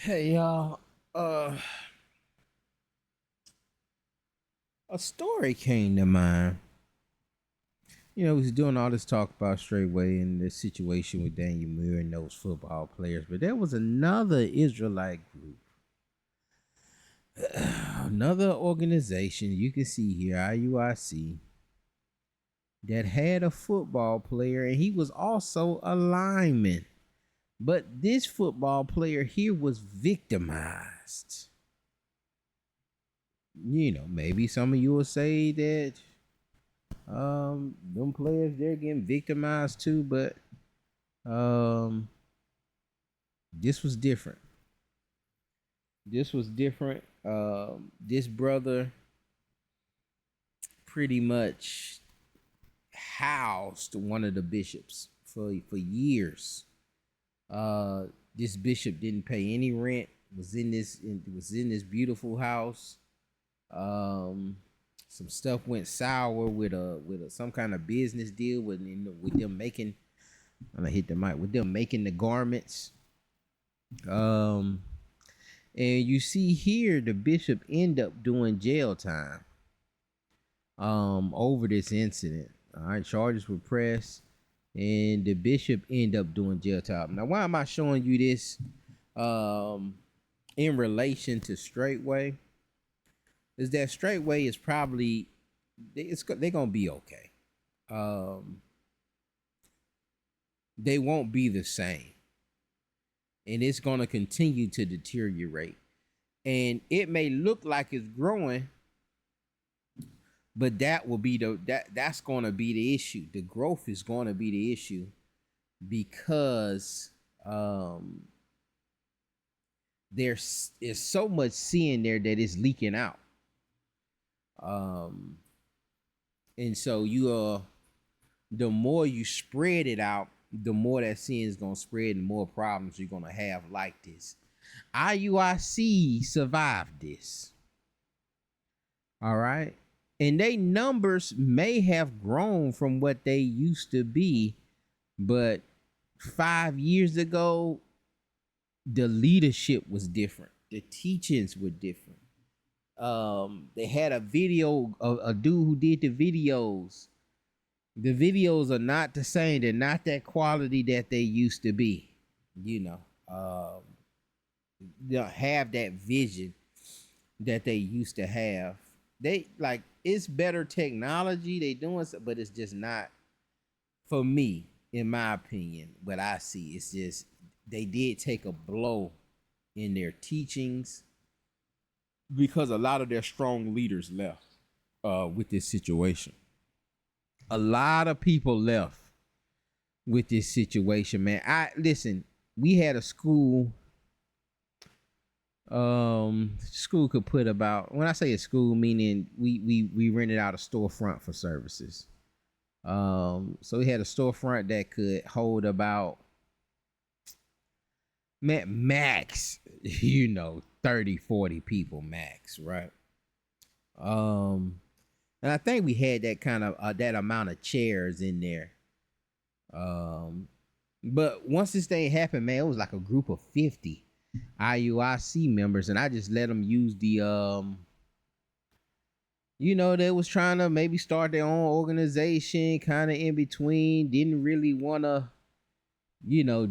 Hey y'all, a story came to mind. We was doing all this talk about Straightway and the situation with Daniel Muir and those football players, but there was another Israelite group, another organization you can see here, IUIC, that had a football player, and he was also a lineman. But this football player here was victimized. Maybe some of you will say that them players, they're getting victimized too, but um this was different. This brother pretty much housed one of the bishops for years. This bishop didn't pay any rent, was in this beautiful house. Some stuff went sour with some kind of business deal with them making. I'm gonna hit the mic with them making the garments. Um, and you see here the bishop end up doing jail time. Over this incident. All right, charges were pressed, and the bishop end up doing jail time. Now, why am I showing you this? In relation to Straightway, is that Straightway is probably they're gonna be okay. Um, they won't be the same, and it's gonna continue to deteriorate. And it may look like it's growing, but that will be that's gonna be the issue. The growth is gonna be the issue because there's is so much sin there that is leaking out. And so the more you spread it out, the more that sin is gonna spread and more problems you're gonna have like this. IUIC survived this. All right. And they numbers may have grown from what they used to be, but 5 years ago, the leadership was different. The teachings were different. They had a video of a dude who did the videos. The videos are not the same. They're not that quality that they used to be. They don't have that vision that they used to have. They like it's better technology. They doing so, but it's just not for me, in my opinion. What I see, it's just they did take a blow in their teachings because a lot of their strong leaders left with this situation. A lot of people left with this situation, man. I listen. We had a school. School could put about, when I say a school, meaning we rented out a storefront for services. So we had a storefront that could hold about max, 30, 40 people max, right? And I think we had that kind of that amount of chairs in there. But once this thing happened, man, it was like a group of 50 IUIC members, and I just let them use the they was trying to maybe start their own organization, kind of in between. Didn't really want to,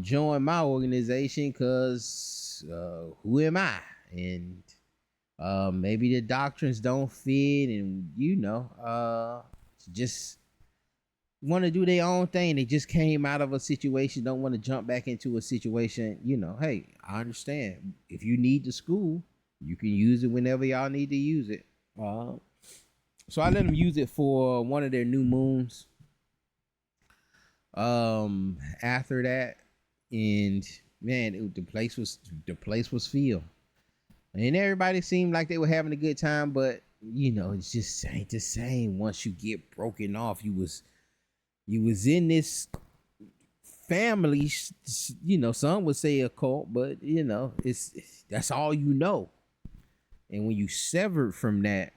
join my organization because who am I? And maybe the doctrines don't fit, and just want to do their own thing. They just came out of a situation, don't want to jump back into a situation. Hey, I understand. If you need the school, you can use it whenever y'all need to use it. So I let them use it for one of their new moons. After that, and man, the place was filled, and everybody seemed like they were having a good time. But it's just ain't the same once you get broken off. You was in this family, some would say a cult, but it's that's all you know. And when you severed from that,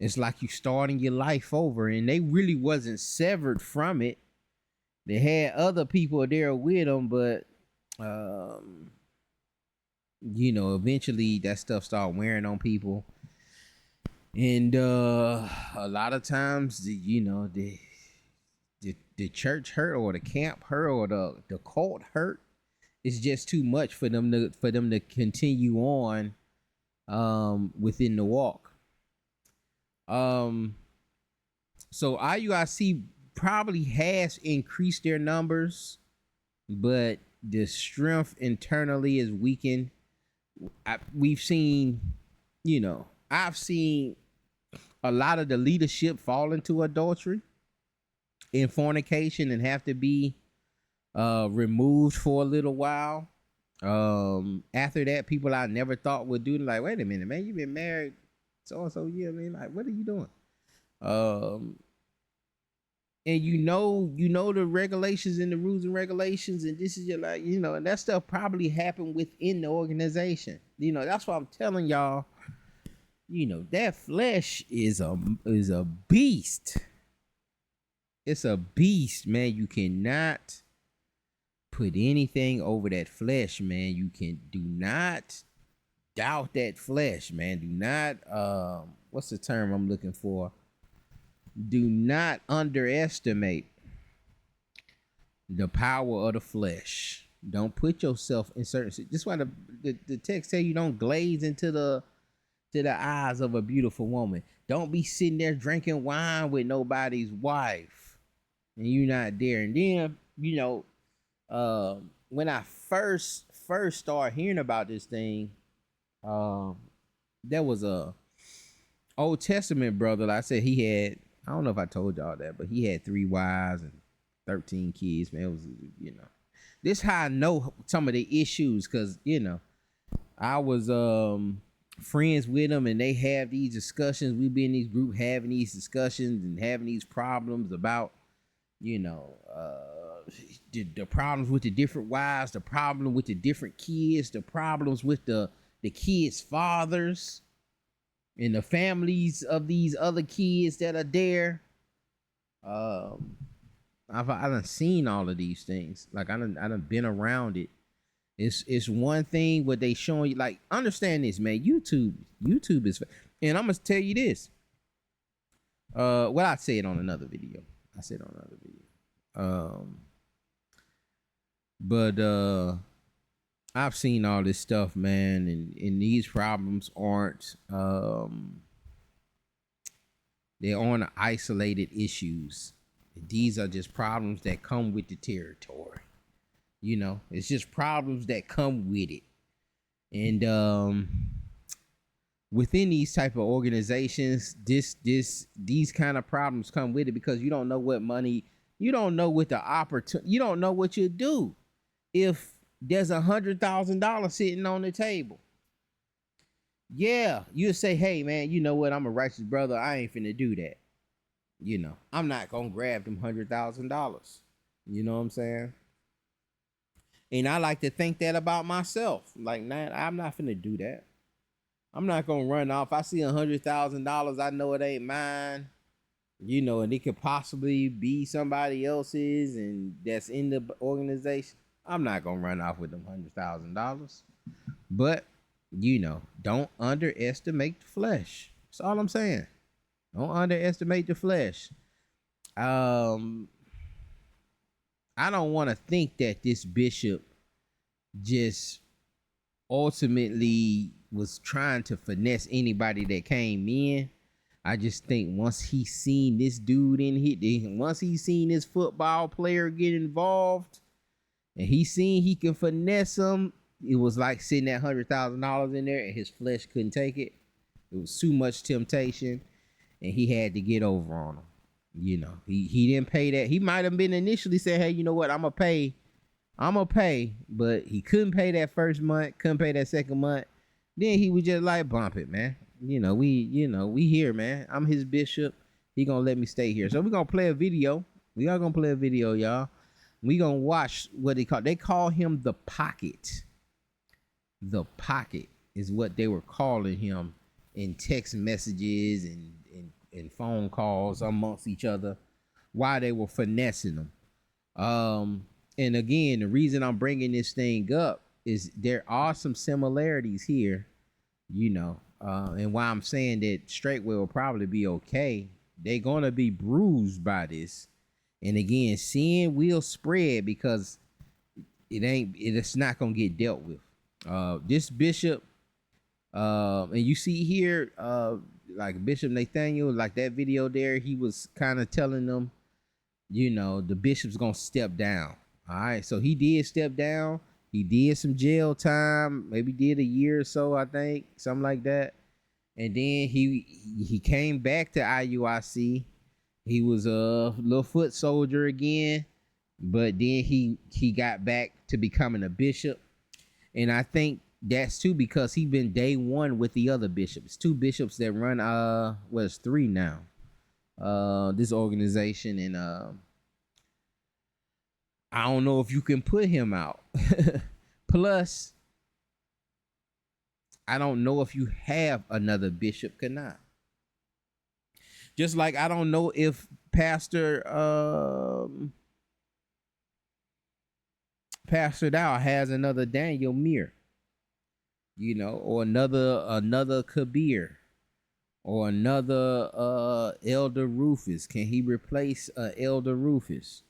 it's like you starting your life over. And they really wasn't severed from it. They had other people there with them, but eventually that stuff start wearing on people. And a lot of times, the church hurt, or the camp hurt, or the cult hurt. It's just too much for them to continue on within the walk. So IUIC probably has increased their numbers, but the strength internally is weakened. We've seen, I've seen a lot of the leadership fall into adultery and fornication and have to be removed for a little while. After that, people I never thought would do it, like, wait a minute, man, you've been married so and so years, man. Like, what are you doing? And the regulations and the rules and regulations, and this is your, like, and that stuff probably happened within the organization. That's why I'm telling y'all, that flesh is a beast. It's a beast, man. You cannot put anything over that flesh, man. Do not doubt that flesh, man. Do not what's the term I'm looking for? Do not underestimate the power of the flesh. Don't put yourself in certain. This is why the text say you don't glaze into the eyes of a beautiful woman. Don't be sitting there drinking wine with nobody's wife, and you're not there. And then when I first started hearing about this thing, there was a Old Testament brother. Like I said, he had, I don't know if I told y'all that, but he had 3 wives and 13 kids. Man, it was, this how I know some of the issues, because I was friends with them, and they have these discussions. We be in these group having these discussions and having these problems about the problems with the different wives, the problem with the different kids, the problems with the kids' fathers, and the families of these other kids that are there. I done seen all of these things. Like I done been around it. It's one thing what they showing you. Like, understand this, man. YouTube is, and I'm gonna tell you this. Well, I say it on another video. But I've seen all this stuff, man, and these problems aren't they aren't isolated issues. These are just problems that come with the territory. It's just problems that come with it. And within these type of organizations, these kind of problems come with it, because you don't know what money, you don't know what the opportunity, you don't know what you do if there's $100,000 sitting on the table. Yeah, you say, hey man, you know what? I'm a righteous brother. I ain't finna do that. I'm not gonna grab them $100,000. You know what I'm saying? And I like to think that about myself. Like, man, I'm not finna do that. I'm not gonna run off. I see $100,000. I know it ain't mine. And it could possibly be somebody else's, and that's in the organization. I'm not gonna run off with them $100,000. But don't underestimate the flesh. That's all I'm saying. Don't underestimate the flesh. I don't want to think that this bishop just ultimately was trying to finesse anybody that came in. I just think once he seen this dude once he seen this football player get involved, and he seen he can finesse him, it was like sitting that $100,000 in there, and his flesh couldn't take it. It was too much temptation, and he had to get over on him. He didn't pay that. He might have been initially saying, hey, you know what, I'm gonna pay, but he couldn't pay that first month, couldn't pay that second month. Then he was just like, bump it, man. We here, man. I'm his bishop. He gonna let me stay here. So we're gonna play a video. We are gonna play a video, y'all. We gonna watch what they call him the Pocket. The Pocket is what they were calling him in text messages and phone calls amongst each other while they were finessing him. And again, the reason I'm bringing this thing up is there are some similarities here, you know. And why I'm saying that Straightway will probably be okay, they're gonna be bruised by this. And again, sin will spread because it's not gonna get dealt with. This bishop, and you see here, like Bishop Nathaniel, like that video there, he was kind of telling them, you know, the bishop's gonna step down. All right, so he did step down. He did some jail time, maybe did a year or so, I think, something like that. And then he came back to IUIC. He was a little foot soldier again, but then he got back to becoming a bishop. And I think that's too because he been day one with the other bishops. Two bishops that run well, it's three now. This organization, and I don't know if you can put him out. Plus, I don't know if you have another bishop cannot. Just like I don't know if Pastor Dow has another Daniel Muir, you know, or another Kabir, or another Elder Rufus. Can he replace Elder Rufus?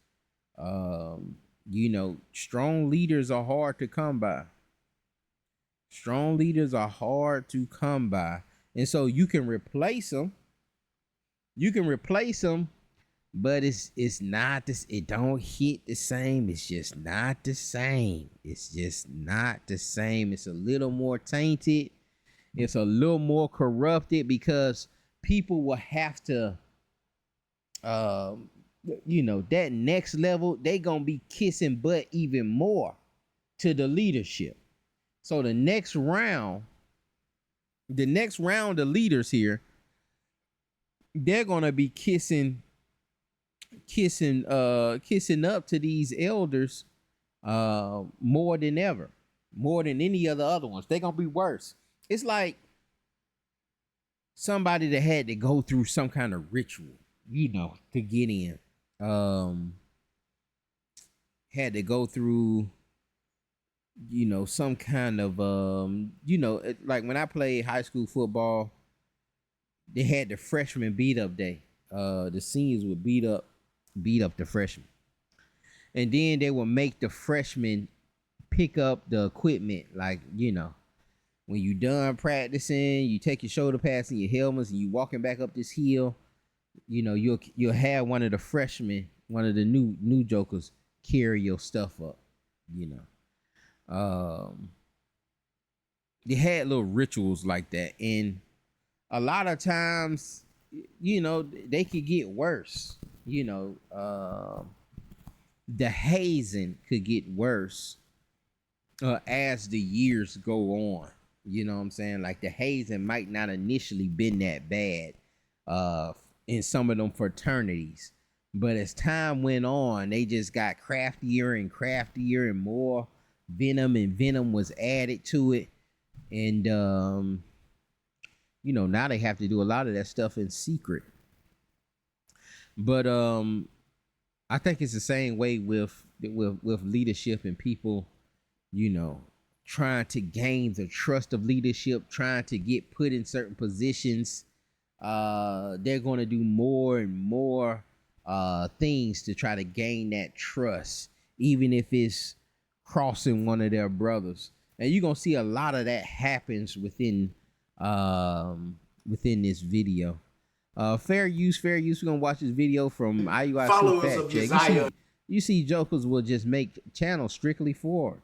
You know, strong leaders are hard to come by. Strong leaders are hard to come by. And so you can replace them. You can replace them, but it's not this. It don't hit the same. It's just not the same. It's just not the same. It's a little more tainted. It's a little more corrupted because people will have to, you know, that next level, they gonna be kissing butt even more to the leadership. So the next round of leaders here, they're gonna be kissing up to these elders more than ever, more than any other ones. They're gonna be worse. It's like somebody that had to go through some kind of ritual, you know, to get in. Had to go through, you know, some kind of you know, like when I played high school football, they had the freshman beat up day. The seniors would beat up the freshmen, and then they would make the freshmen pick up the equipment. Like, you know, when you done practicing, you take your shoulder pads and your helmets, and you walking back up this hill. You know, you'll have one of the freshmen, one of the new jokers, carry your stuff up. You know, they had little rituals like that, and a lot of times, you know, they could get worse. You know, the hazing could get worse as the years go on. You know what I'm saying? Like the hazing might not initially been that bad in some of them fraternities, but as time went on, they just got craftier and craftier, and more venom was added to it, and you know, now they have to do a lot of that stuff in secret. But I think it's the same way with leadership and people, you know, trying to gain the trust of leadership, trying to get put in certain positions. They're going to do more and more things to try to gain that trust, even if it's crossing one of their brothers. And you're going to see a lot of that happens within this video. Fair use. We're gonna watch this video from IUIC followers of Josiah. You see jokers will just make channels strictly for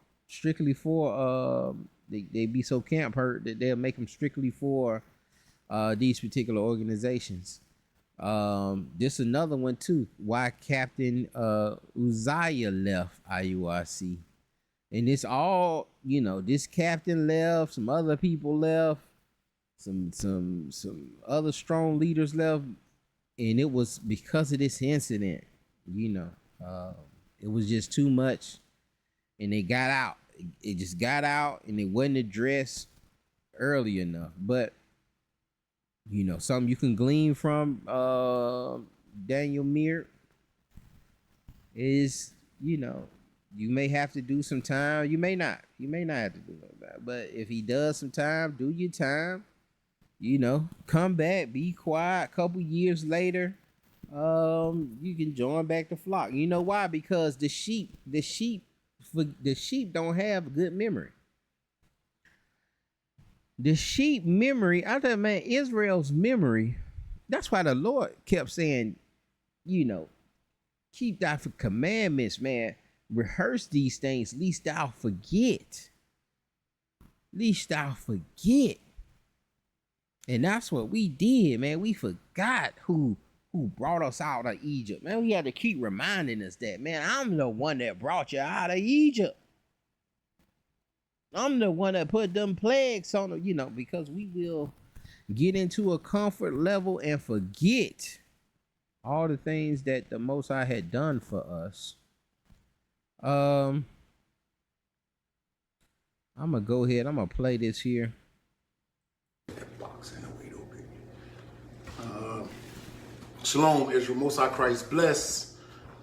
they be so camp hurt that they'll make them strictly for these particular organizations. This another one too. Why Captain Uzziah left IUIC. And it's all, you know, this captain left, some other people left, some other strong leaders left, and it was because of this incident. You know, it was just too much, and they got out. It just got out, and it wasn't addressed early enough. But you know, something you can glean from Daniel Muir is, you know, You may have to do some time. You may not. You may not have to do that. But if he does some time, do your time. You know, come back, be quiet. A couple years later, you can join back the flock. You know why? Because the sheep don't have good memory. The sheep memory, I thought, man, Israel's memory. That's why the Lord kept saying, you know, keep thy commandments, man. Rehearse these things, lest thou forget. Lest thou forget. And that's what we did, man. We forgot who brought us out of Egypt. Man, we had to keep reminding us that, man, I'm the one that brought you out of Egypt. I'm the one that put them plagues on them, you know, because we will get into a comfort level and forget all the things that the Most High had done for us. I'm gonna go ahead. I'm gonna play this here. Shalom, Israel. Most High Christ bless.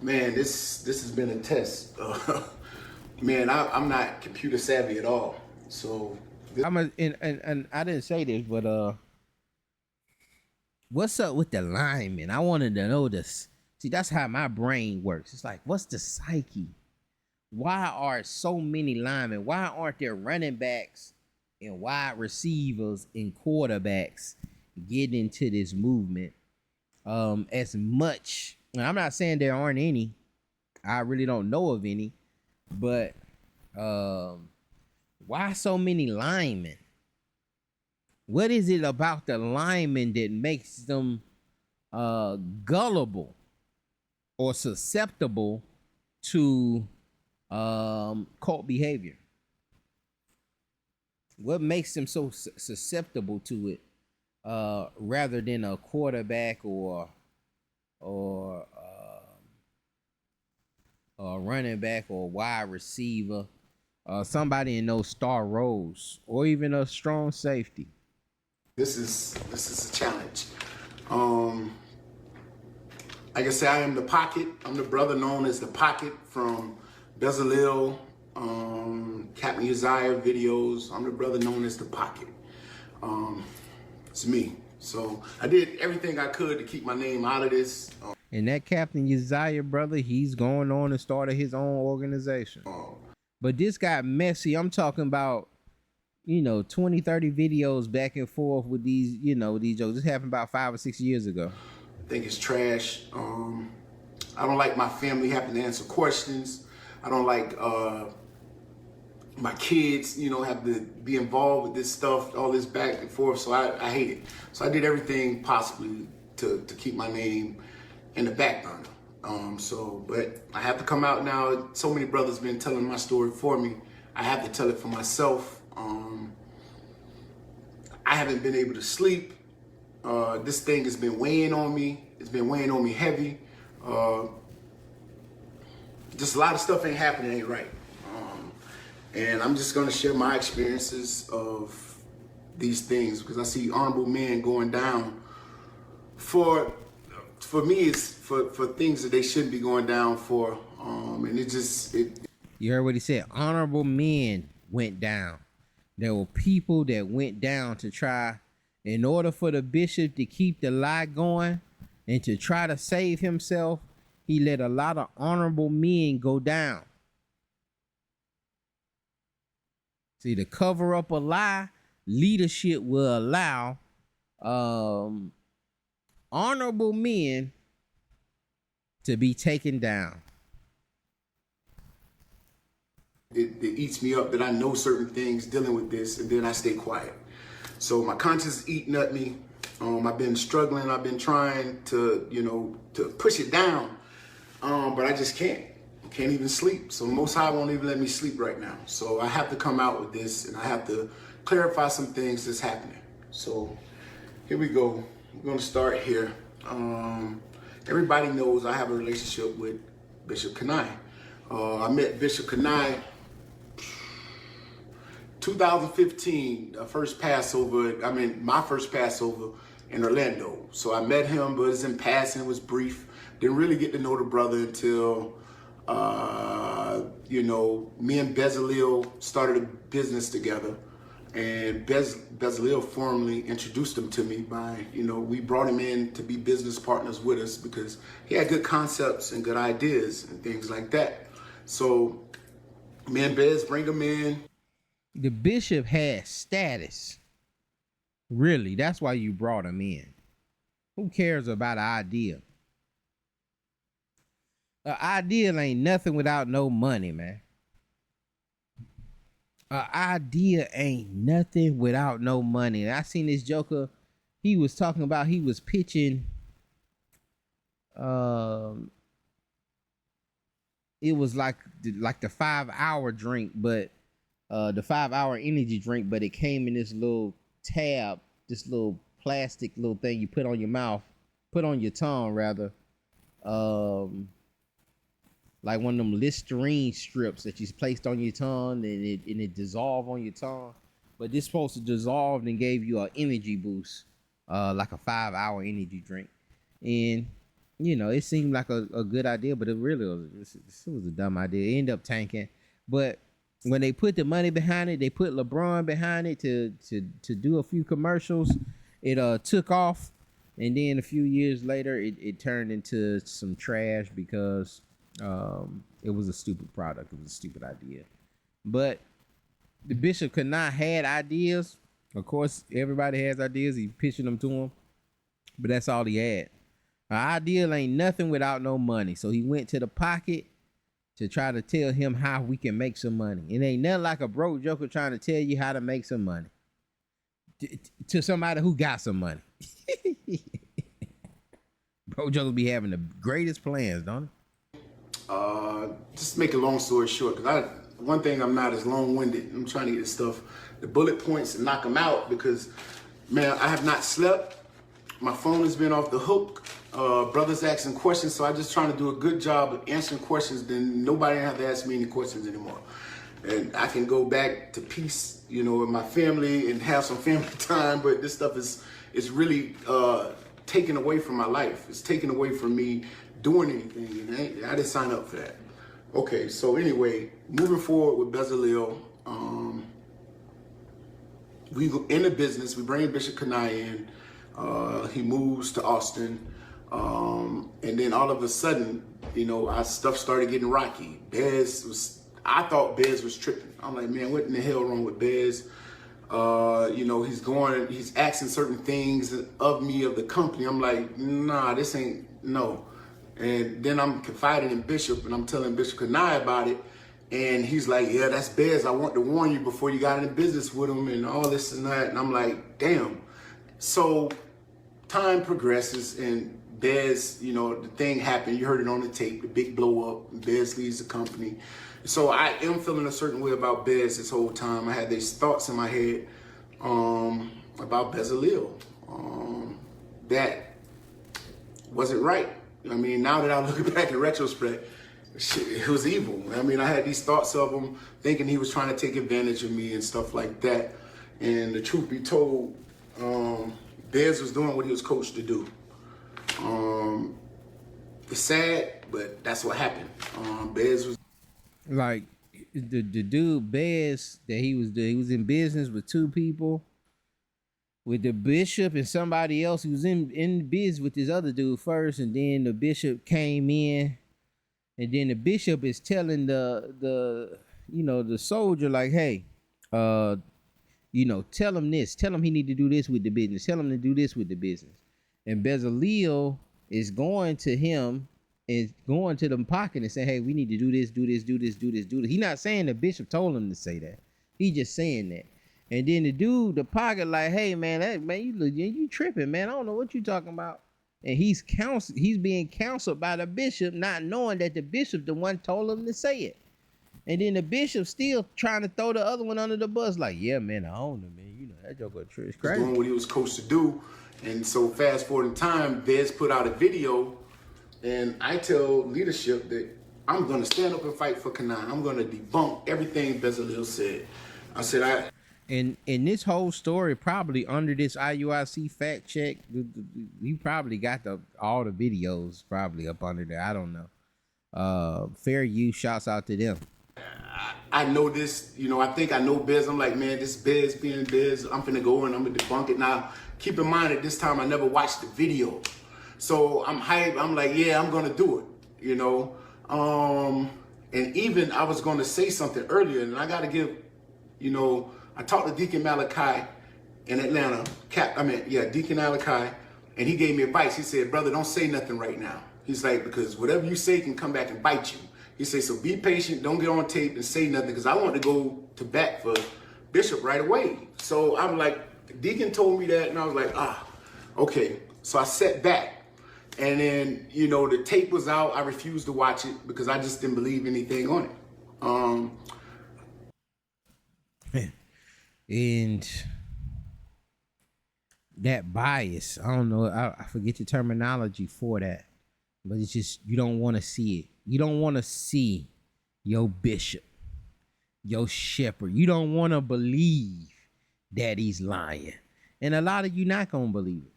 Man, this has been a test. Man, I'm not computer savvy at all. So and I didn't say this, but what's up with the linemen? I wanted to know this. See, that's how my brain works. It's like, what's the psyche? Why are so many linemen? Why aren't there running backs and wide receivers and quarterbacks getting into this movement as much? And I'm not saying there aren't any. I really don't know of any. But why so many linemen? What is it about the linemen that makes them gullible or susceptible to cult behavior? What makes them so susceptible to it rather than a quarterback or a running back or wide receiver, somebody in those star roles, or even a strong safety? This is a challenge. Like I say, I am the Pocket. I'm the brother known as the Pocket from Bezalel, Captain Uzziah videos. I'm the brother known as the Pocket. It's me. So I did everything I could to keep my name out of this. And that Captain Uzziah brother, he's going on and started his own organization. But this got messy. I'm talking about, 20, 30 videos back and forth with these, these jokes. This happened about 5 or 6 years ago. I think it's trash. I don't like my family having to answer questions. I don't like my kids, have to be involved with this stuff, all this back and forth. So I hate it. So I did everything possibly to keep my name in the back burner. But I have to come out now. So many brothers been telling my story for me. I have to tell it for myself. I haven't been able to sleep. This thing has been weighing on me. It's been weighing on me heavy. Just a lot of stuff ain't happening, ain't right. And I'm just gonna share my experiences of these things because I see honorable men going down for me, it's for things that they shouldn't be going down for. And You heard what he said. Honorable men went down. There were people that went down to try, in order for the bishop to keep the lie going and to try to save himself, he let a lot of honorable men go down. See, to cover up a lie, leadership will allow honorable men to be taken down. It eats me up that I know certain things dealing with this, and then I stay quiet. So my conscience is eating at me. I've been struggling. I've been trying to push it down, but I just can't. I can't even sleep. So Most High won't even let me sleep right now. So I have to come out with this, and I have to clarify some things that's happening. So here we go. We're going to start here. Everybody knows I have a relationship with Bishop Kanai. I met Bishop Kanai 2015, my first Passover in Orlando. So I met him, but it's in passing, it was brief. Didn't really get to know the brother until You know, me and Bezalel started a business together, and Bezalel formally introduced him to me by, you know, we brought him in to be business partners with us because he had good concepts and good ideas and things like that. So me and Bez bring him in. The bishop has status. Really, that's why you brought him in. Who cares about an idea? An ideal ain't nothing without no money, man. An idea ain't nothing without no money. And I seen this joker. He was talking about he was pitching. It was like the 5-hour drink, but the 5-hour energy drink, but it came in this little tab, this little plastic little thing you put on your mouth, put on your tongue rather. Like one of them Listerine strips that you placed on your tongue and it dissolved on your tongue. But this supposed to dissolve and gave you an energy boost, like a 5-hour energy drink. And, you know, it seemed like a good idea, but it really was a dumb idea. It ended up tanking. But when they put the money behind it, they put LeBron behind it to do a few commercials. It took off. And then a few years later, it turned into some trash because it was a stupid product. It was a stupid idea. But the bishop could not had ideas. Of course, everybody has ideas. He pitching them to him. But that's all he had. An ideal ain't nothing without no money. So he went to the pocket to try to tell him how we can make some money. It ain't nothing like a broke joker trying to tell you how to make some money. To somebody who got some money. Broke jokers be having the greatest plans, don't it? Just make a long story short, because one thing I'm not as long-winded. I'm trying to get this stuff, the bullet points, and knock them out because, man, I have not slept. My phone has been off the hook. Brothers asking questions, so I'm just trying to do a good job of answering questions. Then nobody have to ask me any questions anymore, and I can go back to peace, you know, with my family and have some family time. But this stuff is really taken away from my life. It's taken away from me doing anything, and I didn't sign up for that. Okay, so anyway, moving forward with Bezalel, we go in the business. We bring Bishop Kanai in. He moves to Austin, and then all of a sudden, you know, our stuff started getting rocky. I thought Bez was tripping. I'm like, man, what in the hell wrong with Bez? You know, he's asking certain things of me, of the company. I'm like, nah, this ain't, no. And then I'm confiding in Bishop, and I'm telling Bishop Kanai about it. And he's like, yeah, that's Bez. I want to warn you before you got into business with him and all this and that. And I'm like, damn. So time progresses, and Bez, you know, the thing happened. You heard it on the tape, the big blow up. And Bez leaves the company. So I am feeling a certain way about Bez this whole time. I had these thoughts in my head about Bezalel. That wasn't right. I mean, now that I look back in retrospect, shit, it was evil. I mean, I had these thoughts of him thinking he was trying to take advantage of me and stuff like that. And the truth be told, Bez was doing what he was coached to do. It's sad, but that's what happened. Bez was like the dude Bez that he was in business with two people, with the bishop and somebody else. He was in business with this other dude first, and then the bishop came in, and then the bishop is telling the you know, the soldier, like, hey, you know, tell him this, tell him he need to do this with the business, tell him to do this with the business. And Bezalel is going to him and going to the pocket and saying, hey, we need to do this, do this, do this, do this, do this. He's not saying the bishop told him to say that. He just saying that. And then the dude, the pocket, like, hey, man, you tripping, man. I don't know what you talking about. And he's being counseled by the bishop, not knowing that the bishop the one told him to say it. And then the bishop still trying to throw the other one under the bus, like, yeah, man, I own him, man. You know, that joker is crazy. Doing what he was coached to do. And so fast forward in time, Bez put out a video, and I tell leadership that I'm going to stand up and fight for Kanai. I'm going to debunk everything Bezalel said. I said, And this whole story, probably under this IUIC fact check, you probably got all the videos probably up under there. I don't know. Fair Use, shouts out to them. I know this, I think I know Biz. I'm like, man, this Biz being Biz, I'm finna go and I'm gonna debunk it. Now, keep in mind at this time, I never watched the video. So I'm hyped. I'm like, yeah, I'm gonna do it, And even I was gonna say something earlier, and I gotta give, I talked to Deacon Malachi in Atlanta, Deacon Malachi, and he gave me advice. He said, brother, don't say nothing right now. He's like, because whatever you say can come back and bite you. He said, so be patient, don't get on tape and say nothing, because I want to go to bat for Bishop right away. So I'm like, Deacon told me that, and I was like, okay. So I sat back, and then, the tape was out. I refused to watch it because I just didn't believe anything on it. And that bias, I don't know, I forget the terminology for that, but it's just, you don't want to see it. You don't want to see your bishop, your shepherd. You don't want to believe that he's lying. And a lot of you not going to believe it.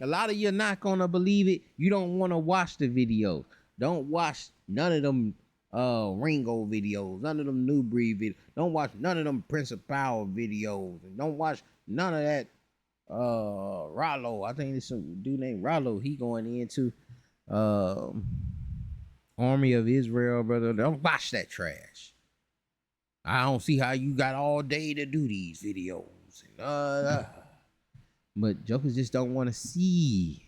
A lot of you not going to believe it. You don't want to watch the videos. Don't watch none of them Ringo videos, none of them New Breed videos. Don't watch none of them Prince of Power videos. And don't watch none of that Rollo. I think there's some dude named Rollo. He going into Army of Israel, brother. Don't watch that trash. I don't see how you got all day to do these videos. But jokers just don't want to see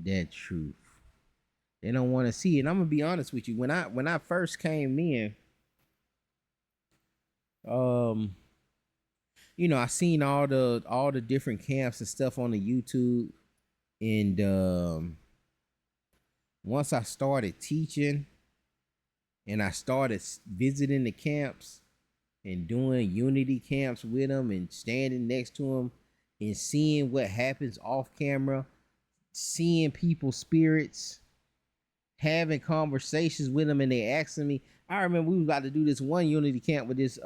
that truth. They don't want to see it. And I'm gonna be honest with you. When I first came in, I seen all the different camps and stuff on the YouTube, and once I started teaching and I started visiting the camps and doing unity camps with them and standing next to them and seeing what happens off camera, seeing people's spirits, having conversations with them, and they asking me. I remember we was about to do this one unity camp with this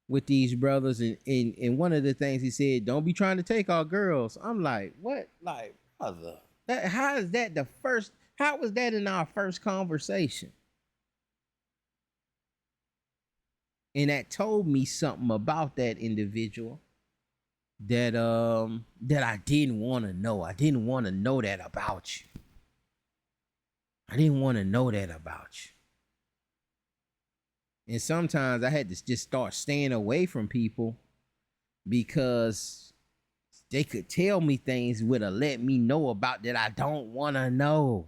with these brothers, and one of the things he said, don't be trying to take our girls. I'm like, what? Like, brother, how was that in our first conversation? And that told me something about that individual that I didn't want to know. I didn't want to know that about you. I didn't want to know that about you. And sometimes I had to just start staying away from people because they could tell me things would have let me know about that I don't want to know.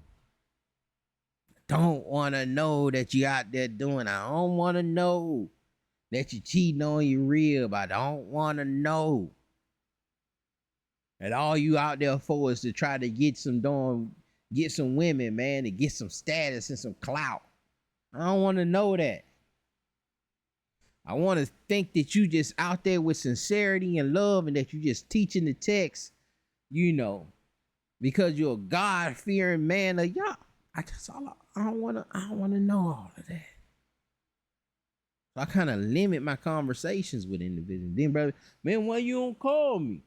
Don't want to know that you out there doing. I don't want to know that you cheating on your rib. I don't want to know that all you out there for is to try to get some women, man, to get some status and some clout. I don't want to know that. I want to think that you just out there with sincerity and love, and that you just teaching the text, because you're a God-fearing man of y'all. I don't want to know all of that. So I kind of limit my conversations with individuals. Then, brother, man, why you don't call me?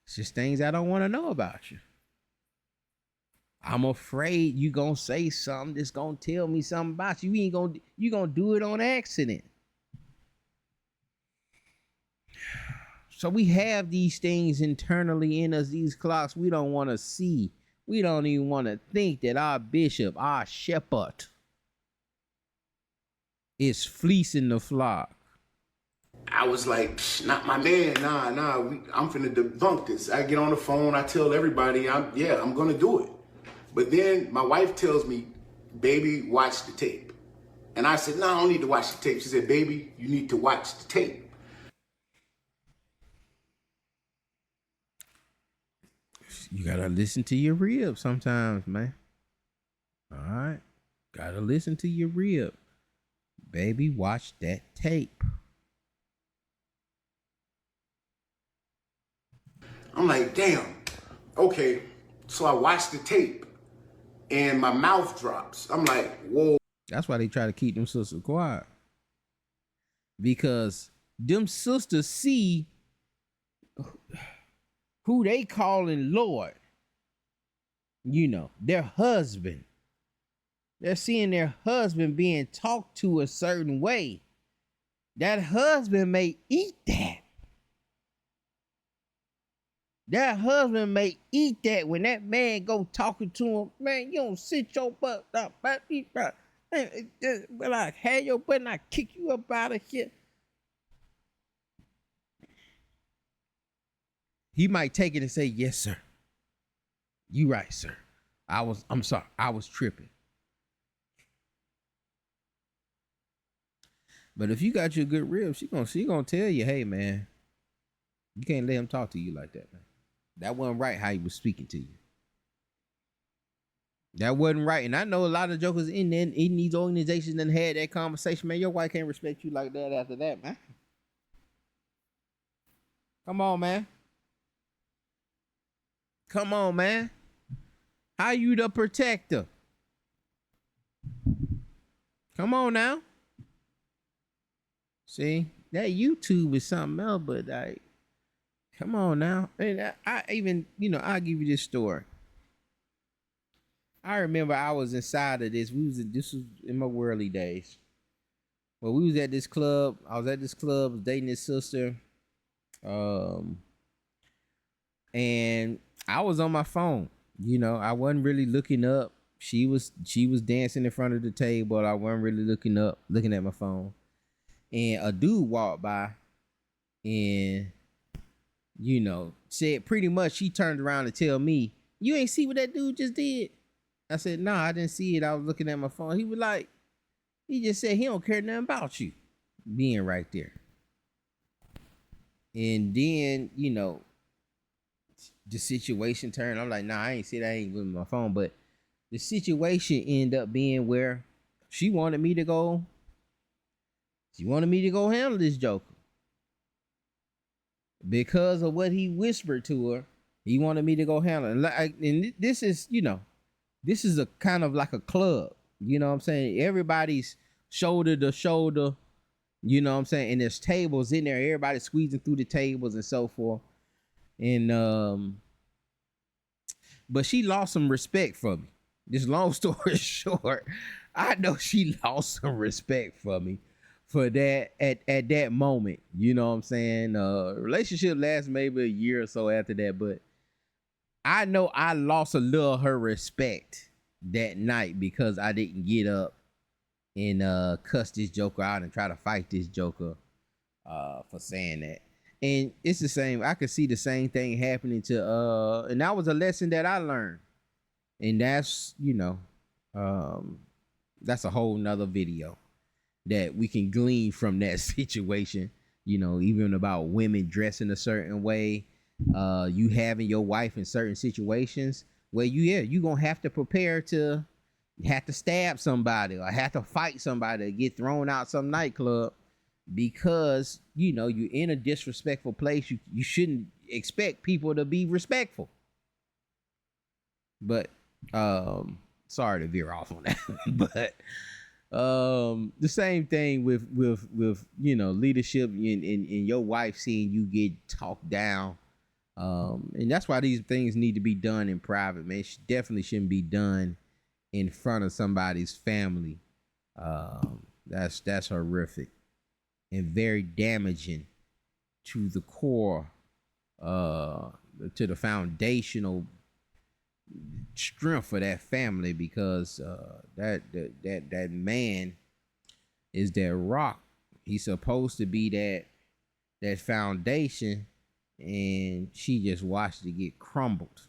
It's just things I don't want to know about you. I'm afraid you gonna say something that's gonna tell me something about you. You gonna do it on accident. So we have these things internally in us, these clocks we don't want to see. We don't even want to think that our bishop, our shepherd, is fleecing the flock. I was like, not my man, nah, I'm finna debunk this. I get on the phone, I tell everybody, I'm gonna do it. But then my wife tells me, baby, watch the tape. And I said, no, I don't need to watch the tape. She said, baby, you need to watch the tape. You gotta listen to your rib sometimes, man. All right? Gotta listen to your rib. Baby, watch that tape. I'm like, damn. Okay. So I watched the tape and my mouth drops. I'm like, whoa. That's why they try to keep them sisters quiet. Because them sisters see who they calling Lord. their husband. They're seeing their husband being talked to a certain way. That husband may eat that. That husband may eat that when that man go talking to him. Man, you don't sit your butt up. When I had your butt and I kick you up out of here. He might take it and say, yes, sir. You right, sir. I'm sorry. I was tripping. But if you got your good rib, she gonna tell you, hey man, you can't let him talk to you like that, man. That wasn't right how he was speaking to you. That wasn't right. And I know a lot of jokers in these organizations that had that conversation, man. Your wife can't respect you like that after that, man. Come on, man. Come on, man. How you the protector? Come on now. See, that YouTube is something else, but like, come on now. And I even, I'll give you this story. I remember I was inside of this. This was in my worldly days. Well, we was at this club. I was at this club, was dating his sister. And I was on my phone. I wasn't really looking up. She was dancing in front of the table. I wasn't really looking up, looking at my phone. And a dude walked by and, said pretty much, he turned around to tell me, you ain't see what that dude just did? I said, nah, I didn't see it. I was looking at my phone. He was like, he just said he don't care nothing about you being right there. And then, the situation turned. I'm like, nah, I ain't see that. I ain't with my phone. But the situation ended up being where she wanted me to go handle this joker. Because of what he whispered to her, he wanted me to go handle it. And this is, this is a kind of like a club. You know what I'm saying? Everybody's shoulder to shoulder. You know what I'm saying? And there's tables in there. Everybody's squeezing through the tables and so forth. And but she lost some respect for me. Just long story short, I know she lost some respect for me for that at that moment. You know what I'm saying? Relationship lasts maybe a year or so after that, but I know I lost a little of her respect that night because I didn't get up and cuss this joker out and try to fight this joker for saying that. And it's the same. I could see the same thing happening to and that was a lesson that I learned. And that's, that's a whole nother video that we can glean from that situation. Even about women dressing a certain way, you having your wife in certain situations where you gonna have to prepare to have to stab somebody or have to fight somebody or get thrown out some nightclub because you're in a disrespectful place. You shouldn't expect people to be respectful. But sorry to veer off on that. But the same thing with leadership and your wife seeing you get talked down. And that's why these things need to be done in private, man. It definitely shouldn't be done in front of somebody's family. That's horrific and very damaging to the core, to the foundational strength for that family, because that man is that rock. He's supposed to be that foundation, and she just watched it get crumbled.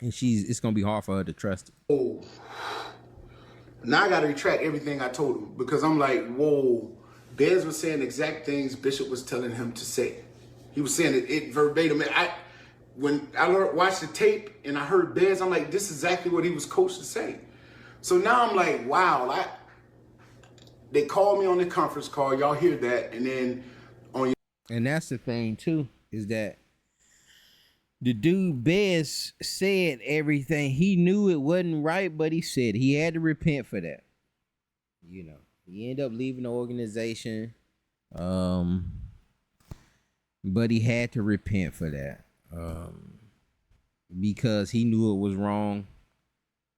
And it's gonna be hard for her to trust it. Oh, now I gotta retract everything I told him, because I'm like, whoa, Bez was saying exact things Bishop was telling him to say. He was saying it verbatim. When I watched the tape and I heard Bez, I'm like, this is exactly what he was coached to say. So now I'm like, wow, they called me on the conference call. Y'all hear that? And then and that's the thing too, is that the dude Bez said everything. He knew it wasn't right, but he said he had to repent for that. He ended up leaving the organization, but he had to repent for that. because he knew it was wrong,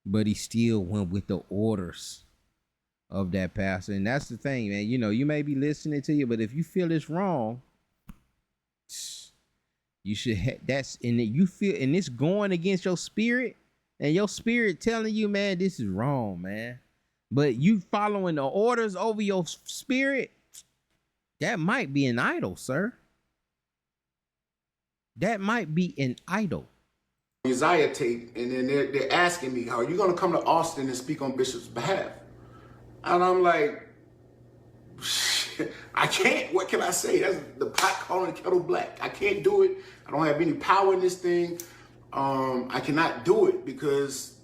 but he still went with the orders of that pastor. And that's the thing, man. You know, you may be listening to you, but if you feel it's wrong, you should that's and you feel and it's going against your spirit, and your spirit telling you, man, this is wrong, man. But you following the orders over your spirit, that might be an idol, sir. That might be an idol. Uzziah tape, and then they're asking me, "Are you going to come to Austin and speak on Bishop's behalf?" And I'm like, I can't. What can I say? That's the pot calling the kettle black. I can't do it. I don't have any power in this thing. I cannot do it because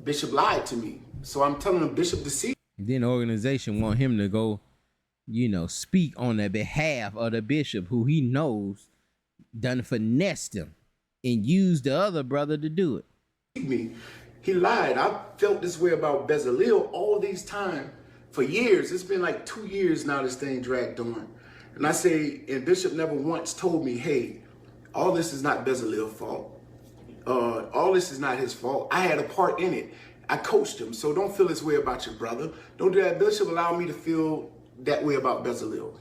Bishop lied to me. So I'm telling him Bishop deceived. Then the organization want him to go, speak on the behalf of the bishop who he knows done finessed him and used the other brother to do it. Me. He lied. I felt this way about Bezalel all these time for years. It's been like 2 years now this thing dragged on. And I say, and Bishop never once told me, hey, all this is not Bezalel's fault. All this is not his fault. I had a part in it. I coached him. So don't feel this way about your brother. Don't do that. Bishop allowed me to feel that way about Bezalel.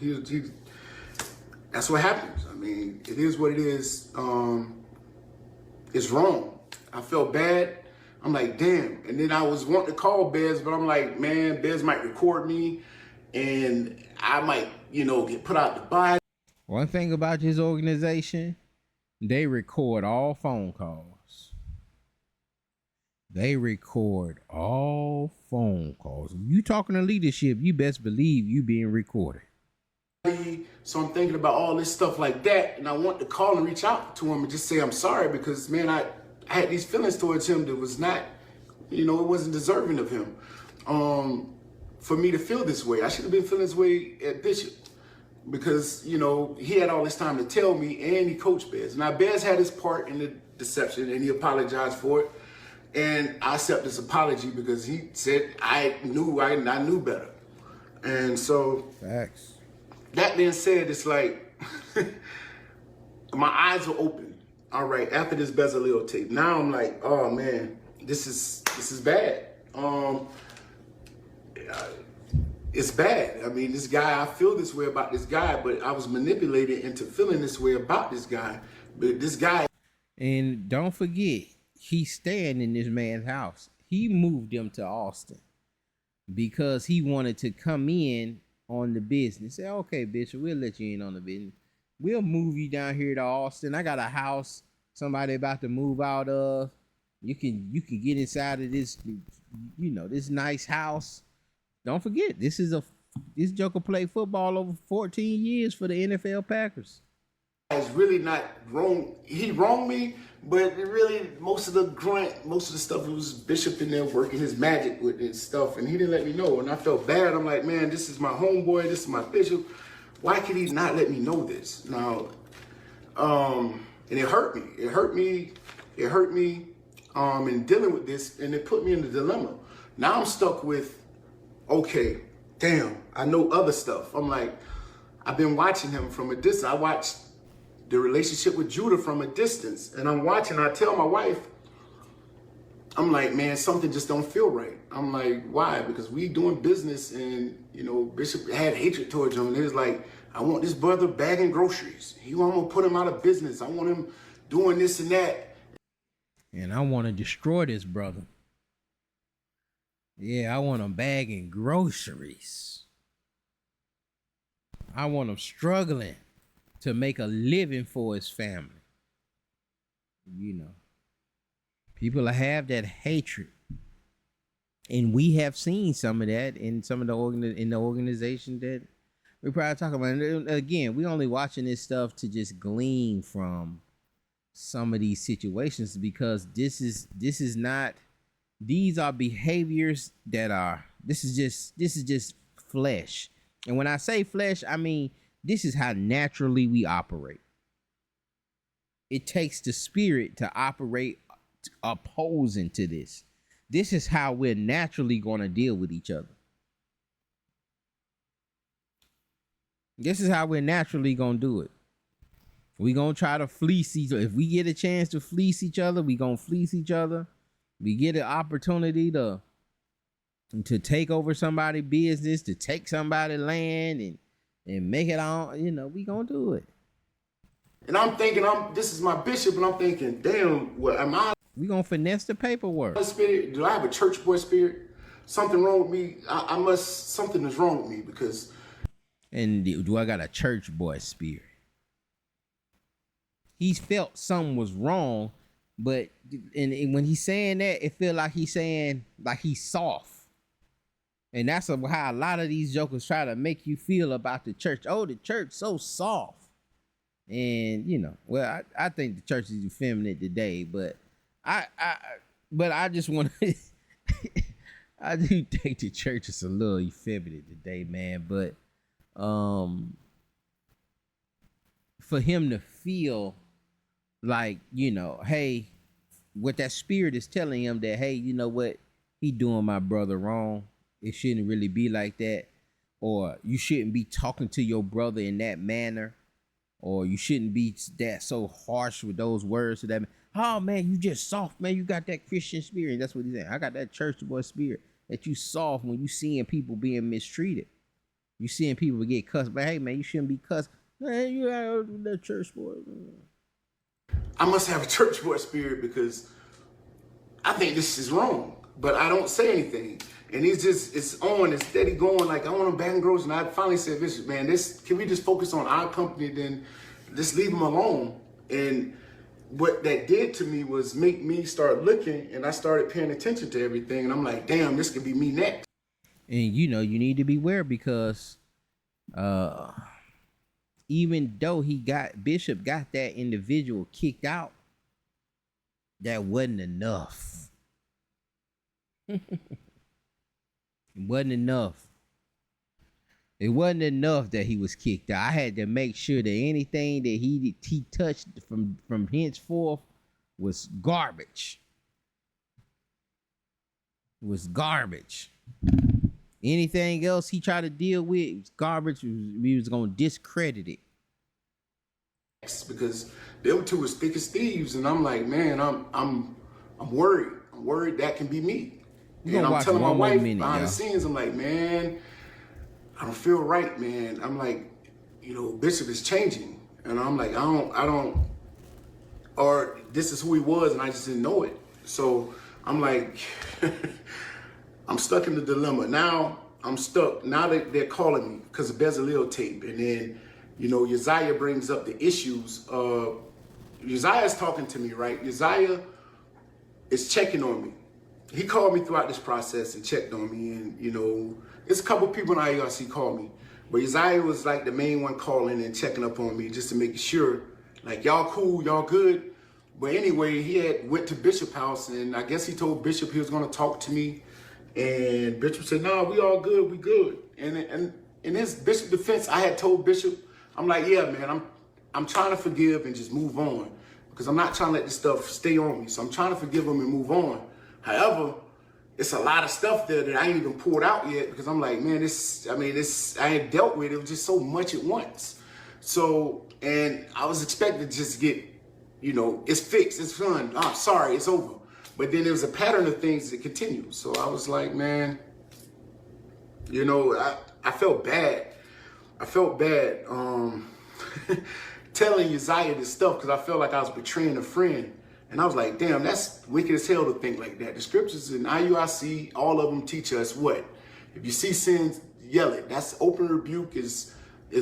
That's what happens. I mean, it is what it is. It's wrong. I felt bad. I'm like, damn. And then I was wanting to call Bez, but I'm like, man, Bez might record me and I might, get put out the body. One thing about his organization, they record all phone calls. They record all phone calls. You talking to leadership, you best believe you being recorded. So I'm thinking about all this stuff like that, and I want to call and reach out to him and just say I'm sorry because, man, I had these feelings towards him that was not, it wasn't deserving of him. For me to feel this way, I should have been feeling this way at Bishop because, he had all this time to tell me and he coached Bez. Now, Bez had his part in the deception and he apologized for it. And I accept this apology because he said I knew better. And so, facts. That being said, it's like my eyes are open. All right, after this Bezalel tape, now I'm like, oh man, this is bad. It's bad. I mean, this guy, I feel this way about this guy, but I was manipulated into feeling this way about this guy. But this guy. And don't forget, he's staying in this man's house. He moved him to Austin because he wanted to come in on the business. Say, okay, Bishop, we'll let you in on the business. We'll move you down here to Austin. I got a house somebody about to move out of. You can get inside of this, this nice house. Don't forget, this joker played football over 14 years for the NFL Packers. It's really not wrong. He wronged me, but really most of the stuff, it was Bishop in there working his magic with his stuff, and he didn't let me know. And I felt bad. I'm like, man, this is my homeboy. This is my Bishop. Why could he not let me know this? Now, and it hurt me. It hurt me in dealing with this, and it put me in a dilemma. Now I'm stuck with, okay, damn, I know other stuff. I'm like, I've been watching him from a distance. I watched the relationship with Judah from a distance, and I'm watching. I tell my wife, I'm like, man, something just don't feel right. I'm like, why? Because we doing business, and Bishop had hatred towards him. And it was like, I want this brother bagging groceries. I'm gonna put him out of business. I want him doing this and that. And I want to destroy this brother. Yeah, I want him bagging groceries. I want him struggling to make a living for his family. People have that hatred. And we have seen some of that in some of the organization that we're probably talking about. And again, we're only watching this stuff to just glean from some of these situations because these are behaviors that this is just flesh. And when I say flesh, I mean this is how naturally we operate. It takes the spirit to operate opposing to this. This is how we're naturally going to deal with each other. This is how we're naturally going to do it. We gonna try to fleece each other. If we get a chance to fleece each other, we gonna fleece each other. We get an opportunity to take over somebody's business, to take somebody's land and make it on, we gonna do it. And I'm thinking, this is my bishop, and I'm thinking, damn, what am I? We gonna finesse the paperwork. Spirit? Do I have a church boy spirit? Something wrong with me? Something is wrong with me because. And do I got a church boy spirit? He felt something was wrong, but and when he's saying that, it feel like he's saying like he's soft. And that's how a lot of these jokers try to make you feel about the church. Oh, the church so soft. And I think the church is effeminate today, but I just want to I do think the church is a little effeminate today, man. But for him to feel like, hey, what that spirit is telling him that, hey, you know what, he doing my brother wrong. It shouldn't really be like that. Or you shouldn't be talking to your brother in that manner. Or you shouldn't be that so harsh with those words to that man. Oh man, you just soft, man. You got that Christian spirit. That's what he's saying. I got that church boy spirit. That you soft when you seeing people being mistreated. You seeing people get cussed. But hey man, you shouldn't be cussed. Man, you got that church boy. I must have a church boy spirit because I think this is wrong. But I don't say anything. And it's on, it's steady going. Like, I want to bang girls. And I finally said, Bishop, man, can we just focus on our company, then just leave them alone? And what that did to me was make me start looking, and I started paying attention to everything. And I'm like, damn, this could be me next. And you need to beware because even though Bishop got that individual kicked out, that wasn't enough. It wasn't enough. It wasn't enough that he was kicked out. I had to make sure that anything that he touched from henceforth was garbage. Was garbage. Anything else he tried to deal with was garbage. We was gonna discredit it. Because them two was thick as thieves, and I'm like, man, I'm worried. I'm worried that can be me. And I'm telling my wife behind the scenes, I'm like, man, I don't feel right, man. I'm like, Bishop is changing. And I'm like, I don't, or this is who he was and I just didn't know it. So I'm like, I'm stuck in the dilemma. Now I'm stuck. Now they're calling me because of Bezalel tape. And then, Uzziah brings up the issues. Uzziah's talking to me, right? Uzziah is checking on me. He called me throughout this process and checked on me. And, it's a couple people in IUIC called me. But Uzziah was like the main one calling and checking up on me just to make sure, like, y'all cool, y'all good. But anyway, he had went to Bishop's house, and I guess he told Bishop he was going to talk to me. And Bishop said, no, we all good, we good. And in his Bishop defense, I had told Bishop, I'm like, yeah, man, I'm trying to forgive and just move on. Because I'm not trying to let this stuff stay on me. So I'm trying to forgive him and move on. However, it's a lot of stuff there that I ain't even pulled out yet because I'm like, man, I ain't dealt with it. It was just so much at once. So, and I was expecting to just get, it's fixed, it's done. I'm sorry, it's over. But then there was a pattern of things that continued. So I was like, man, I felt bad. I felt bad telling Uzziah this stuff because I felt like I was betraying a friend. And I was like, damn, that's wicked as hell to think like that. The scriptures in IUIC, all of them teach us what? If you see sins, yell it. That's open rebuke is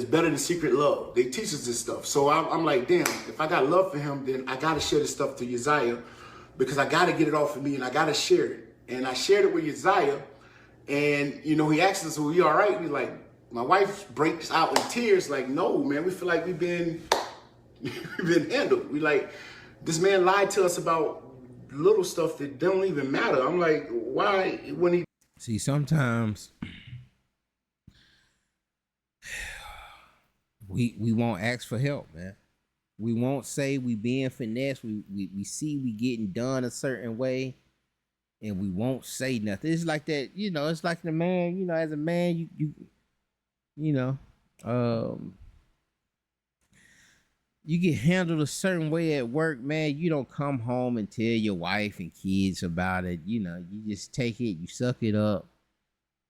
better than secret love. They teach us this stuff. So I'm like, damn, if I got love for him, then I got to share this stuff to Uzziah because I got to get it off of me and I got to share it. And I shared it with Uzziah. And, he asked us, well, you all right? We like, my wife breaks out in tears like, no, man, we feel like we've been handled. We like, this man lied to us about little stuff that don't even matter. I'm like, why when he... See, sometimes we won't ask for help, man. We won't say we being finessed. We see we getting done a certain way, and we won't say nothing. It's like that, it's like the man, as a man, you get handled a certain way at work, man, you don't come home and tell your wife and kids about it. You know, you just take it, you suck it up,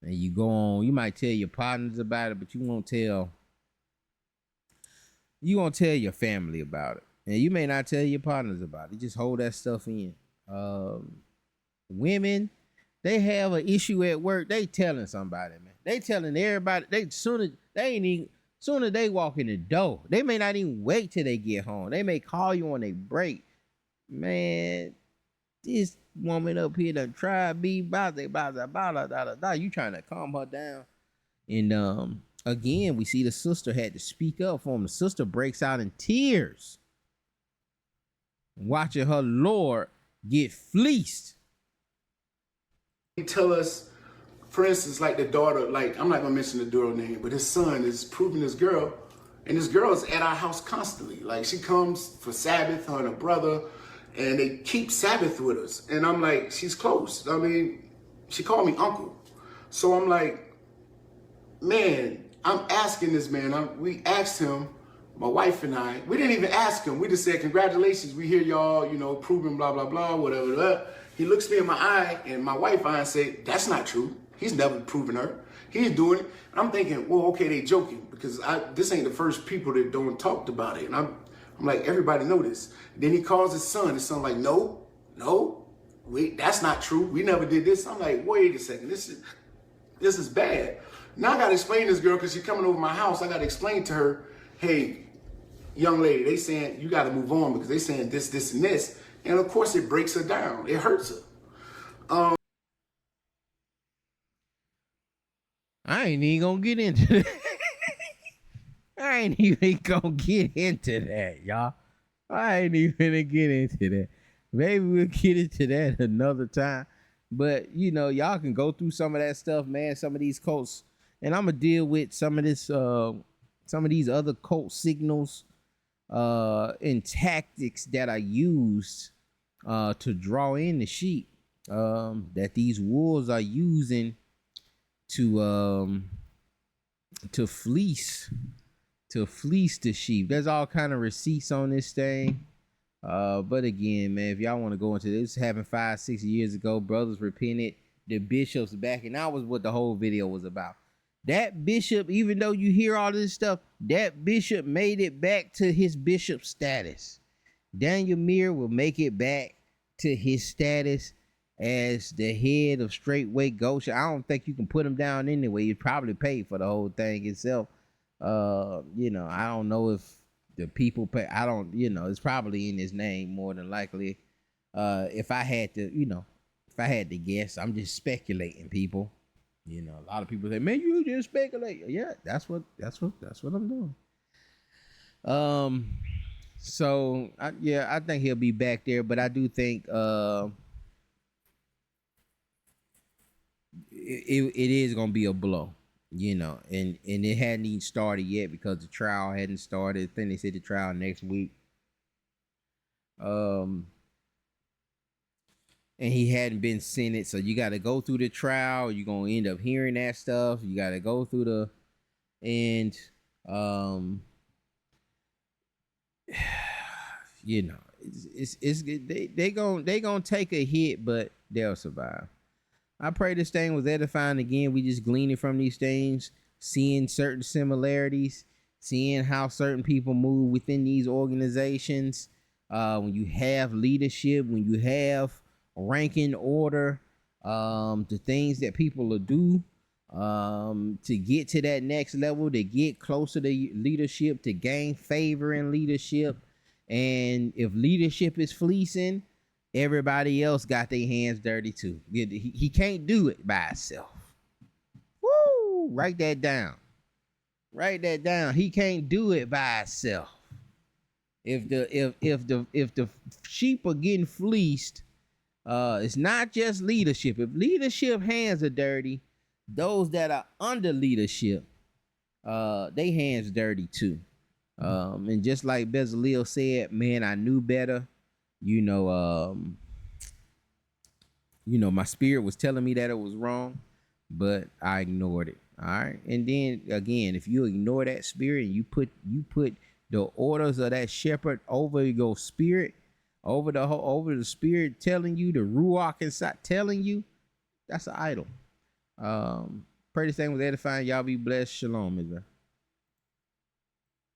and you go on. You might tell your partners about it, but you won't tell your family about it. And you may not tell your partners about it. Just hold that stuff in. Women, they have an issue at work, they telling somebody, man. They telling everybody. Soon as they walk in the door, they may not even wait till they get home. They may call you on a break. Man, this woman up here done try be blah blah blah blah blah blah blah. You trying to calm her down. And again, we see the sister had to speak up for him. The sister breaks out in tears, watching her Lord get fleeced. He tell us, for instance, like the daughter, like I'm not gonna mention the girl name, but his son is proving this girl, and this girl is at our house constantly. Like she comes for Sabbath, her and her brother, and they keep Sabbath with us. And I'm like, she's close. I mean, she called me uncle. So I'm like, man, I'm asking this man. We asked him, my wife and I. We didn't even ask him. We just said, congratulations. We hear y'all, proving blah blah blah, whatever. Blah. He looks me in my eye, and my wife eye and say, that's not true. He's never proven her. He's doing it. And I'm thinking, well, okay, they joking because this ain't the first people that don't talked about it. And I'm like, everybody know this. Then he calls his son. His son like, no, wait, that's not true. We never did this. I'm like, wait a second. This is bad. Now I got to explain to this girl because she's coming over my house. I got to explain to her, hey, young lady, they saying you got to move on because they saying this, this, and this. And of course, it breaks her down. It hurts her. I ain't even gonna get into that. I ain't even gonna get into that, y'all. I ain't even gonna get into that. Maybe we'll get into that another time. But y'all can go through some of that stuff, man. Some of these cults, and I'm gonna deal with some of this, some of these other cult signals, and tactics that are used, to draw in the sheep, that these wolves are using to fleece the sheep. There's all kind of receipts on this thing. But again, man, if y'all want to go into this, happened 5-6 years ago. Brothers repented. The bishop's back, and that was what the whole video was about. That bishop, even though you hear all this stuff, that bishop made it back to his bishop status. Daniel Muir will make it back to his status as the head of Straightway Goshen. I don't think you can put him down anyway. He probably paid for the whole thing itself. I don't know if the people pay. I don't, it's probably in his name more than likely. If I had to guess, I'm just speculating, people. A lot of people say, man, you just speculate. Yeah, that's what I'm doing. So I think he'll be back there, but I do think it is gonna be a blow, and it hadn't even started yet because the trial hadn't started. I think they said the trial next week. And he hadn't been sentenced, so you got to go through the trial. You're gonna end up hearing that stuff. You got to go through they gonna take a hit, but they'll survive. I pray this thing was edifying. Again, we just gleaning from these things, seeing certain similarities, seeing how certain people move within these organizations. When you have leadership, when you have ranking order, the things that people will do to get to that next level, to get closer to leadership, to gain favor in leadership. And if leadership is fleecing, everybody else got their hands dirty too. He can't do it by himself. Woo! Write that down. He can't do it by himself. If the sheep are getting fleeced, it's not just leadership. If leadership hands are dirty, those that are under leadership, they hands dirty too. And just like Bezalel said, man, I knew better. My spirit was telling me that it was wrong, but I ignored it. All right. And then again, if you ignore that spirit and you put The orders of that shepherd over your spirit, over the spirit telling you, the ruach inside telling you, that's an idol. Pray this thing was edifying. Y'all be blessed. Shalom, Israel.